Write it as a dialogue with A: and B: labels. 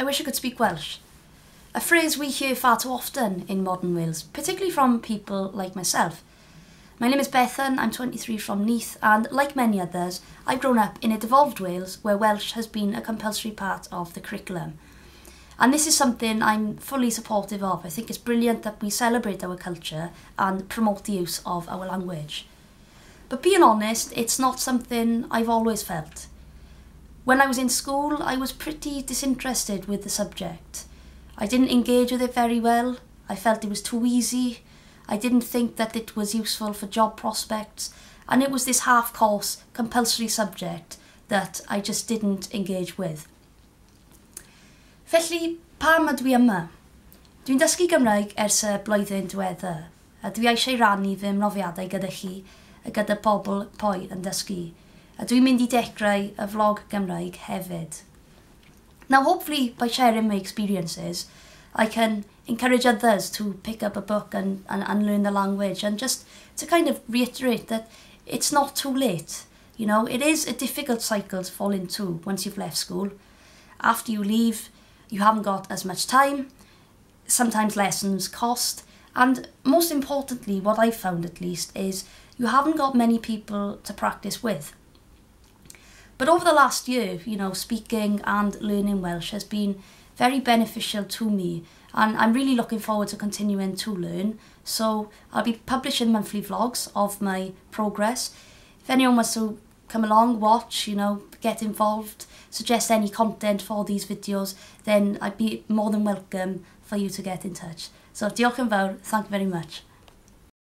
A: I wish I could speak Welsh. A phrase we hear far too often in modern Wales, particularly from people like myself. My name is Bethan, I'm 23 from Newydd, and like many others, I've grown up in a devolved Wales where Welsh has been a compulsory part of the curriculum. And this is something I'm fully supportive of. I think it's brilliant that we celebrate our culture and promote the use of our language. But being honest, it's not something I've always felt. When I was in school, I was pretty disinterested with the subject. I didn't engage with it very well. I felt it was too easy. I didn't think that it was useful for job prospects. And it was this half-course, compulsory subject that I just didn't engage with. Felly, pam ydw i yma? Dwi'n dysgu Gymraeg ers y blwyddyn diweddar, a dwi eisiau rannu fy mhrofiadau gyda chi a gyda pobl pwy yn dysgu. A dwi'n mynd i dechrau y vlog Gymraeg hefyd. Now, hopefully, by sharing my experiences, I can encourage others to pick up a book and learn the language, and just to kind of reiterate that it's not too late. You know, it is a difficult cycle to fall into once you've left school. After you leave, you haven't got as much time, sometimes lessons cost, and most importantly, what I've found at least, is you haven't got many people to practice with. But over the last year, you know, speaking and learning Welsh has been very beneficial to me, and I'm really looking forward to continuing to learn. So I'll be publishing monthly vlogs of my progress. If anyone wants to come along, watch, you know, get involved, suggest any content for these videos, then I'd be more than welcome for you to get in touch. So diolch yn fawr, thank you very much.